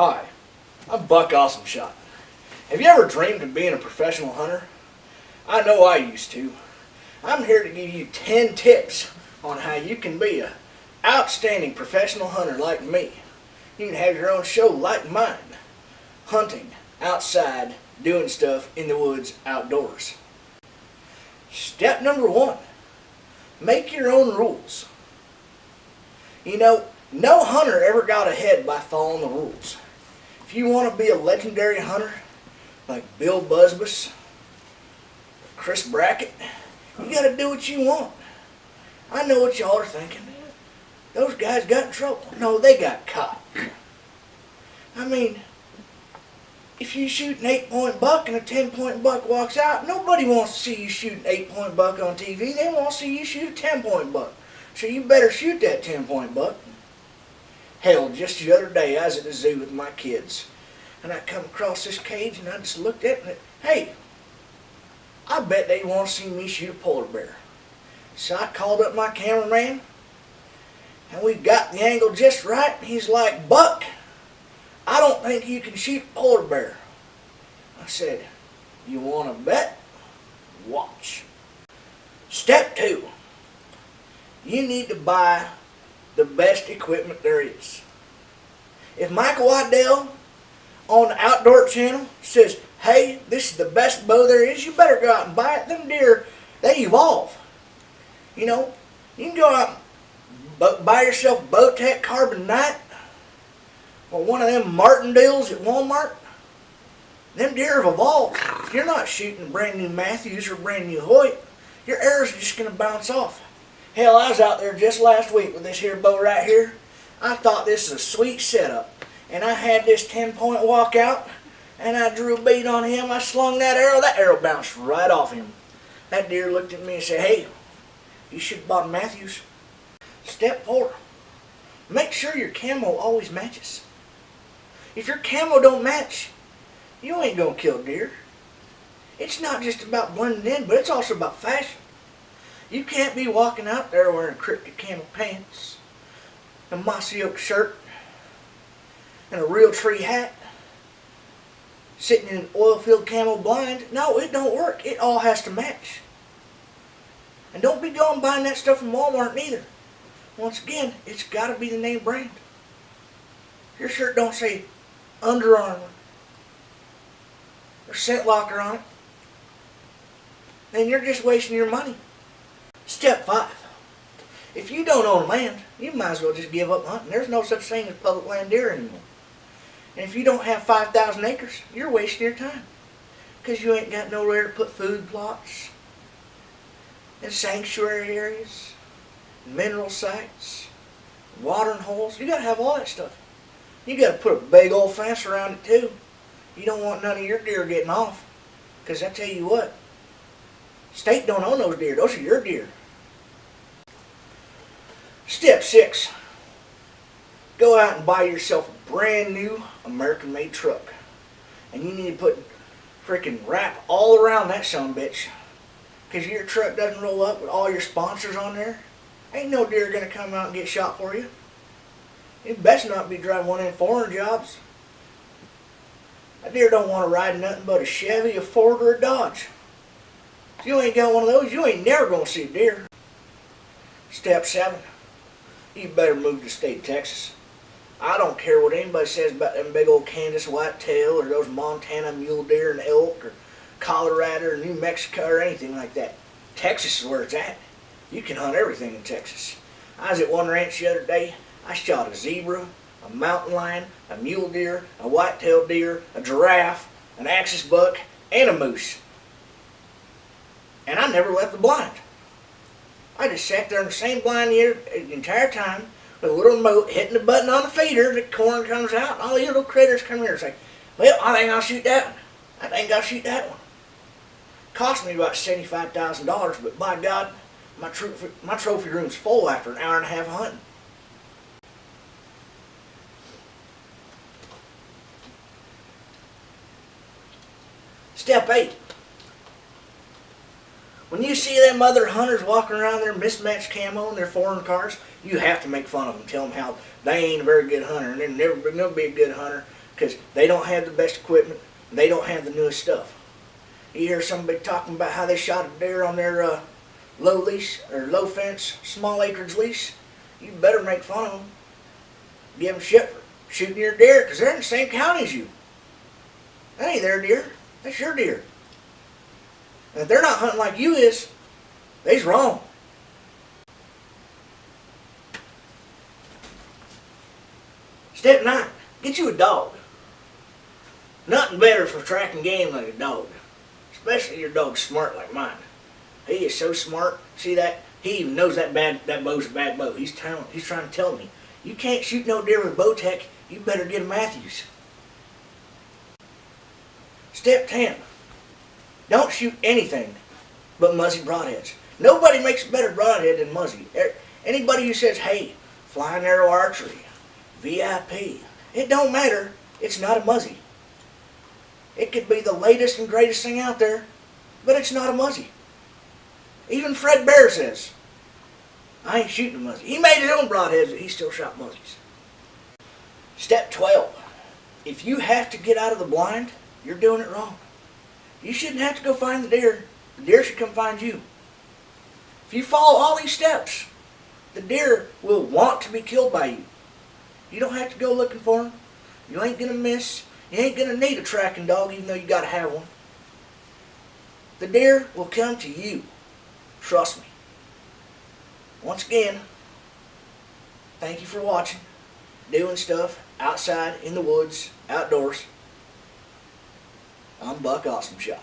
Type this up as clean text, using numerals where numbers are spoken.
Hi, I'm Buck Awesomeshot. Have you ever dreamed of being a professional hunter? I know I used to. I'm here to give you 10 tips on how you can be an outstanding professional hunter like me. You can have your own show like mine, hunting, outside, doing stuff in the woods, outdoors. Step number 1, make your own rules. You know, no hunter ever got ahead by following the rules. If you want to be a legendary hunter, like Bill Busbus, Chris Brackett, you got to do what you want. I know what y'all are thinking. Those guys got in trouble. No, they got caught. I mean, if you shoot an 8-point buck and a 10-point buck walks out, nobody wants to see you shoot an 8-point buck on TV. They want to see you shoot a 10-point buck. So you better shoot that 10-point buck. Hell, just the other day I was at the zoo with my kids, and I come across this cage and I just looked at it and hey, I bet they want to see me shoot a polar bear. So I called up my cameraman, and we got the angle just right. He's like, Buck, I don't think you can shoot a polar bear. I said, you want to bet? Watch. Step 2, you need to buy the best equipment there is. If Michael Waddell on the Outdoor Channel says, hey, this is the best bow there is, you better go out and buy it. Them deer, they evolve. You know, you can go out and buy yourself Bowtech Carbon Night or one of them Martindales at Walmart. Them deer have evolved. If you're not shooting a brand new Matthews or brand new Hoyt, your arrows are just going to bounce off. Hell, I was out there just last week with this here bow right here. I thought this was a sweet setup. And I had this 10-point walkout, and I drew a bead on him. I slung that arrow bounced right off him. That deer looked at me and said, hey, you should have bought Matthews. Step 4, make sure your camo always matches. If your camo don't match, you ain't going to kill deer. It's not just about blending in, but it's also about fashion. You can't be walking out there wearing cryptic camo pants, a mossy oak shirt, and a real tree hat, sitting in an oil-filled camo blind. No, it don't work. It all has to match. And don't be going buying that stuff from Walmart neither. Once again, it's got to be the name brand. Your shirt don't say Under Armour or Scent Locker on it, then you're just wasting your money. Step 5. If you don't own land, you might as well just give up hunting. There's no such thing as public land deer anymore. And if you don't have 5,000 acres, you're wasting your time. Because you ain't got nowhere to put food plots, and sanctuary areas, mineral sites, watering holes. You got to have all that stuff. You got to put a big old fence around it too. You don't want none of your deer getting off. Because I tell you what, state don't own those deer. Those are your deer. Step 6. Go out and buy yourself a brand new American-made truck. And you need to put freaking wrap all around that sumbitch. Because your truck doesn't roll up with all your sponsors on there. Ain't no deer going to come out and get shot for you. You best not be driving one of them foreign jobs. A deer don't want to ride nothing but a Chevy, a Ford, or a Dodge. If you ain't got one of those, you ain't never going to see a deer. Step 7. You better move to the state of Texas. I don't care what anybody says about them big old Kansas whitetail or those Montana mule deer and elk or Colorado or New Mexico or anything like that. Texas is where it's at. You can hunt everything in Texas. I was at one ranch the other day. I shot a zebra, a mountain lion, a mule deer, a white-tailed deer, a giraffe, an axis buck, and a moose. And I never left the blind. I just sat there in the same blind the entire time with a little remote hitting the button on the feeder. The corn comes out and all these little critters come here and say, well, I think I'll shoot that one. I think I'll shoot that one. Cost me about $75,000, but by God, my trophy room's full after an hour and a half of hunting. Step 8. When you see them other hunters walking around their mismatched camo in their foreign cars, you have to make fun of them. Tell them how they ain't a very good hunter and they're never going to be a good hunter because they don't have the best equipment. They don't have the newest stuff. You hear somebody talking about how they shot a deer on their low lease or low fence, small acreage lease. You better make fun of them. Give them shit for shooting your deer because they're in the same county as you. That ain't their deer. That's your deer. And if they're not hunting like you is, they's wrong. Step 9, get you a dog. Nothing better for tracking game like a dog. Especially your dog's smart like mine. He is so smart. See that? He even knows that bow's a bad bow. He's trying to tell me, you can't shoot no deer with Bowtech. You better get a Matthews. Step 10. Don't shoot anything but Muzzy broadheads. Nobody makes a better broadhead than Muzzy. Anybody who says, hey, flying arrow archery, VIP, it don't matter. It's not a Muzzy. It could be the latest and greatest thing out there, but it's not a Muzzy. Even Fred Bear says, I ain't shooting a Muzzy. He made his own broadheads, but he still shot Muzzies. Step 12. If you have to get out of the blind, you're doing it wrong. You shouldn't have to go find the deer. The deer should come find you. If you follow all these steps, the deer will want to be killed by you. You don't have to go looking for them. You ain't going to miss. You ain't going to need a tracking dog even though you got to have one. The deer will come to you. Trust me. Once again, thank you for watching. Doing stuff outside, in the woods, outdoors. I'm Buck Awesome Shot.